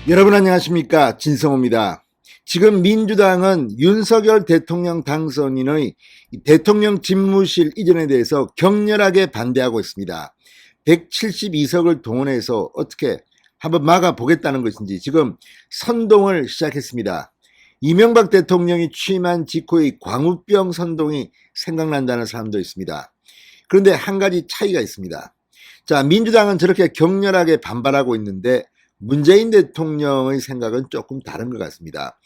여러분 안녕하십니까, 진성호입니다. 지금 민주당은 윤석열 대통령 당선인의 대통령 집무실 이전에 대해서 격렬하게 반대하고 있습니다. 172석을 동원해서 어떻게 한번 막아보겠다는 것인지 지금 선동을 시작했습니다. 이명박 대통령이 취임한 직후의 광우병 선동이 생각난다는 사람도 있습니다. 그런데 한 가지 차이가 있습니다. 자, 민주당은 저렇게 격렬하게 반발하고 있는데 문재인 대통령의 생각은 조금 다른 것 같습니다.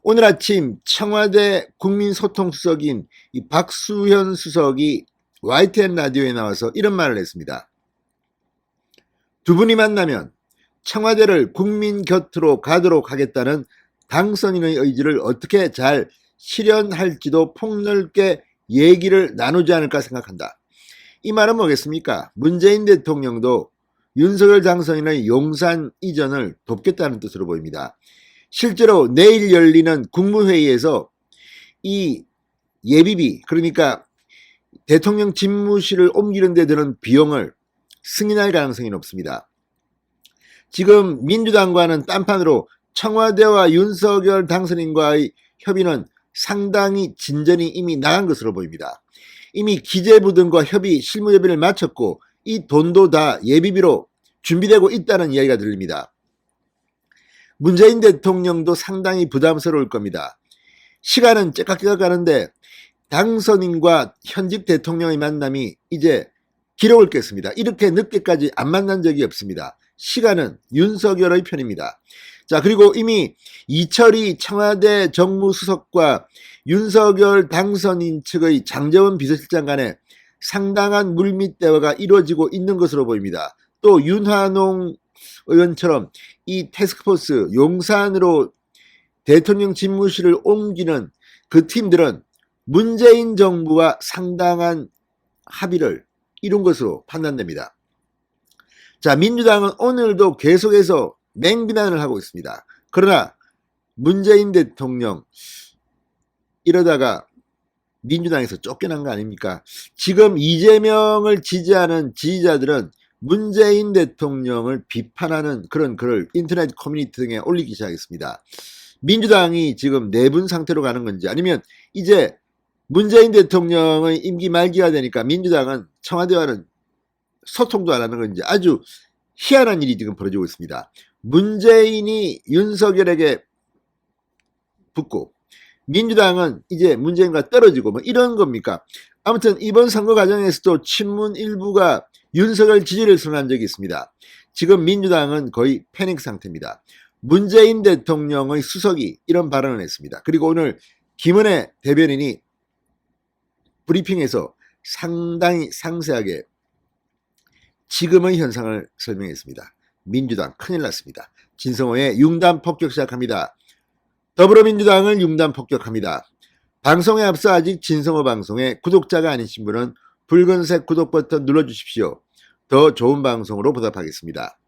오늘 아침 청와대 국민소통수석인 이 박수현 수석이 YTN 라디오에 나와서 이런 말을 했습니다. 두 분이 만나면 청와대를 국민 곁으로 가도록 하겠다는 당선인의 의지를 어떻게 잘 실현할지도 폭넓게 얘기를 나누지 않을까 생각한다. 이 말은 뭐겠습니까? 문재인 대통령도 윤석열 당선인의 용산 이전을 돕겠다는 뜻으로 보입니다. 실제로 내일 열리는 국무회의에서 이 예비비, 그러니까 대통령 집무실을 옮기는 데 드는 비용을 승인할 가능성이 높습니다. 지금 민주당과는 딴판으로 청와대와 윤석열 당선인과의 협의는 상당히 진전이 이미 나간 것으로 보입니다. 이미 기재부 등과 실무협의를 마쳤고 이 돈도 다 예비비로 준비되고 있다는 이야기가 들립니다. 문재인 대통령도 상당히 부담스러울 겁니다. 시간은 째깍째깍 가는데 당선인과 현직 대통령의 만남이 이제 기록을 깼습니다. 이렇게 늦게까지 안 만난 적이 없습니다. 시간은 윤석열의 편입니다. 자, 그리고 이미 이철이 청와대 정무수석과 윤석열 당선인 측의 장제원 비서실장 간에 상당한 물밑 대화가 이루어지고 있는 것으로 보입니다. 또 윤한홍 의원처럼 이 태스크포스 용산으로 대통령 집무실을 옮기는 그 팀들은 문재인 정부와 상당한 합의를 이룬 것으로 판단됩니다. 자, 민주당은 오늘도 계속해서 맹비난을 하고 있습니다. 그러나 문재인 대통령 이러다가 민주당에서 쫓겨난 거 아닙니까? 지금 이재명을 지지하는 지지자들은 문재인 대통령을 비판하는 그런 글을 인터넷 커뮤니티 등에 올리기 시작했습니다. 민주당이 지금 내분 상태로 가는 건지 아니면 이제 문재인 대통령의 임기 말기가 되니까 민주당은 청와대와는 소통도 안 하는 건지 아주 희한한 일이 지금 벌어지고 있습니다. 문재인이 윤석열에게 붙고 민주당은 이제 문재인과 떨어지고 뭐 이런 겁니까? 아무튼 이번 선거 과정에서도 친문 일부가 윤석열 지지를 선언한 적이 있습니다. 지금 민주당은 거의 패닉 상태입니다. 문재인 대통령의 수석이 이런 발언을 했습니다. 그리고 오늘 김은혜 대변인이 브리핑에서 상당히 상세하게 지금의 현상을 설명했습니다. 민주당 큰일 났습니다. 진성호의 융단 폭격 시작합니다. 더불어민주당을 융단 폭격합니다. 방송에 앞서 아직 진성호 방송에 구독자가 아니신 분은 붉은색 구독 버튼 눌러주십시오. 더 좋은 방송으로 보답하겠습니다.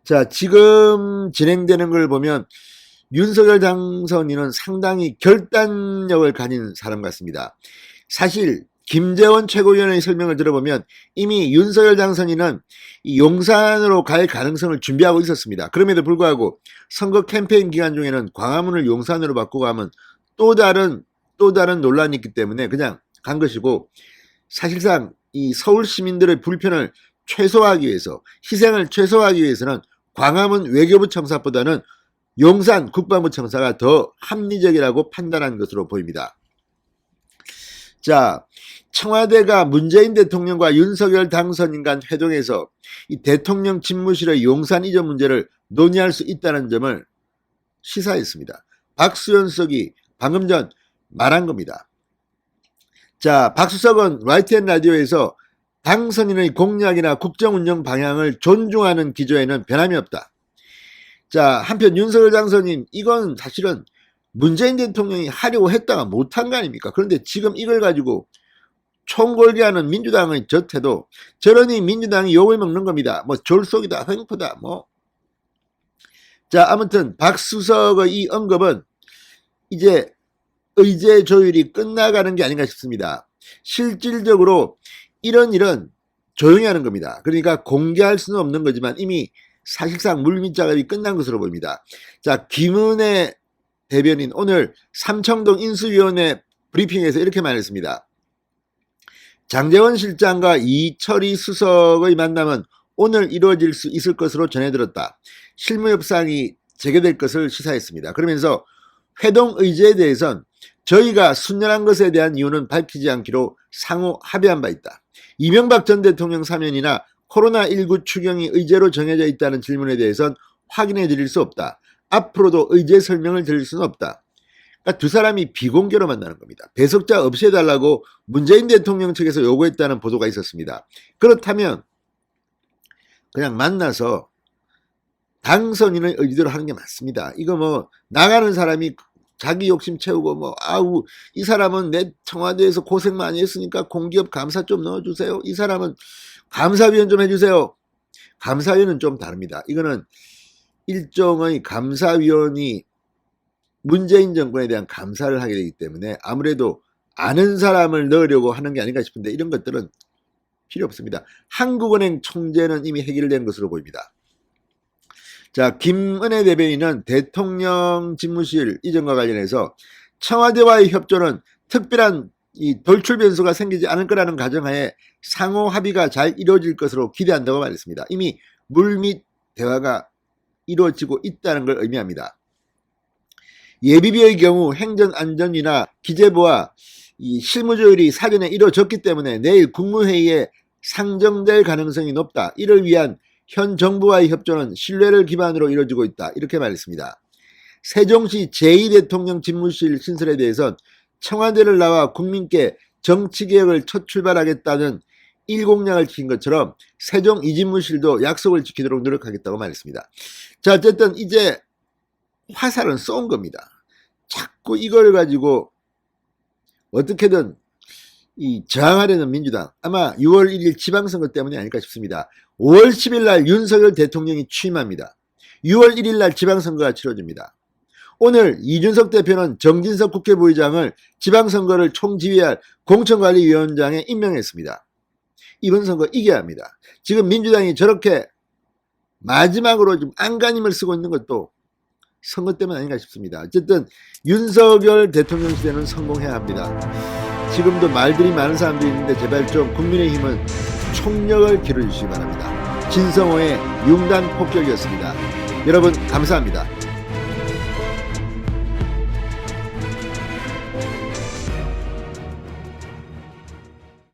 자, 지금 진행되는 걸 보면 윤석열 당선인은 상당히 결단력을 가진 사람 같습니다. 사실 김재원 최고위원의 설명을 들어보면 이미 윤석열 당선인은 이 용산으로 갈 가능성을 준비하고 있었습니다. 그럼에도 불구하고 선거 캠페인 기간 중에는 광화문을 용산으로 바꾸고 하면 또 다른 논란이 있기 때문에 그냥 간 것이고, 사실상 이 서울 시민들의 불편을 최소화하기 위해서, 희생을 최소화하기 위해서는 광화문 외교부 청사보다는 용산 국방부 청사가 더 합리적이라고 판단한 것으로 보입니다. 자, 청와대가 문재인 대통령과 윤석열 당선인 간 회동에서 이 대통령 집무실의 용산 이전 문제를 논의할 수 있다는 점을 시사했습니다. 박수현 수석이 방금 전 말한 겁니다. 자, 박 수석은 YTN 라디오에서 당선인의 공약이나 국정운영 방향을 존중하는 기조에는 변함이 없다. 자, 한편 윤석열 당선인, 이건 사실은 문재인 대통령이 하려고 했다가 못한 거 아닙니까? 그런데 지금 이걸 가지고 총궐기하는 민주당의 저 태도, 저러니 민주당이 욕을 먹는 겁니다. 뭐 졸속이다, 횡포다, 뭐. 자, 아무튼 박수석의 이 언급은 이제 의제 조율이 끝나가는 게 아닌가 싶습니다. 실질적으로 이런 일은 조용히 하는 겁니다. 그러니까 공개할 수는 없는 거지만 이미 사실상 물밑 작업이 끝난 것으로 보입니다. 자, 김은혜 대변인 오늘 삼청동 인수위원회 브리핑에서 이렇게 말했습니다. 장제원 실장과 이철희 수석의 만남은 오늘 이루어질 수 있을 것으로 전해들었다. 실무 협상이 재개될 것을 시사했습니다. 그러면서 회동 의제에 대해선 저희가 순연한 것에 대한 이유는 밝히지 않기로 상호 합의한 바 있다. 이명박 전 대통령 사면이나 코로나19 추경이 의제로 정해져 있다는 질문에 대해선 확인해 드릴 수 없다. 앞으로도 의제 설명을 드릴 수는 없다. 그러니까 두 사람이 비공개로 만나는 겁니다. 배석자 없이 해달라고 문재인 대통령 측에서 요구했다는 보도가 있었습니다. 그렇다면 그냥 만나서 당선인의 의지대로 하는 게 맞습니다. 이거 뭐 나가는 사람이 자기 욕심 채우고 뭐 아우 이 사람은 내 청와대에서 고생 많이 했으니까 공기업 감사 좀 넣어주세요. 이 사람은 감사위원 좀 해주세요. 감사위원은 좀 다릅니다. 이거는 일종의 감사위원이 문재인 정권에 대한 감사를 하게 되기 때문에 아무래도 아는 사람을 넣으려고 하는 게 아닌가 싶은데 이런 것들은 필요 없습니다. 한국은행 총재는 이미 해결된 것으로 보입니다. 자, 김은혜 대변인은 대통령 집무실 이전과 관련해서 청와대와의 협조는 특별한 이 돌출 변수가 생기지 않을 거라는 가정하에 상호 합의가 잘 이루어질 것으로 기대한다고 말했습니다. 이미 물밑 대화가 이루어지고 있다는 걸 의미합니다. 예비비의 경우 행정안전위나 기재부와 이 실무조율이 사전에 이루어졌기 때문에 내일 국무회의에 상정될 가능성이 높다. 이를 위한 현 정부와의 협조는 신뢰를 기반으로 이루어지고 있다. 이렇게 말했습니다. 세종시 제2대통령 집무실 신설에 대해선 청와대를 나와 국민께 정치개혁을 첫 출발하겠다는 일공약을 지킨 것처럼 세종 이집무실도 약속을 지키도록 노력하겠다고 말했습니다. 자, 어쨌든 이제 화살은 쏜 겁니다. 자꾸 이걸 가지고 어떻게든 저항하려는 민주당, 아마 6월 1일 지방선거 때문이 아닐까 싶습니다. 5월 10일 날 윤석열 대통령이 취임합니다. 6월 1일 날 지방선거가 치러집니다. 오늘 이준석 대표는 정진석 국회부의장을 지방선거를 총지휘할 공천관리위원장에 임명했습니다. 이번 선거 이겨야 합니다. 지금 민주당이 저렇게 마지막으로 좀 안간힘을 쓰고 있는 것도 선거 때문 아닌가 싶습니다. 어쨌든 윤석열 대통령 시대는 성공해야 합니다. 지금도 말들이 많은 사람들이 있는데 제발 좀 국민의힘은 총력을 기울여주시기 바랍니다. 진성호의 융단 폭격이었습니다. 여러분 감사합니다.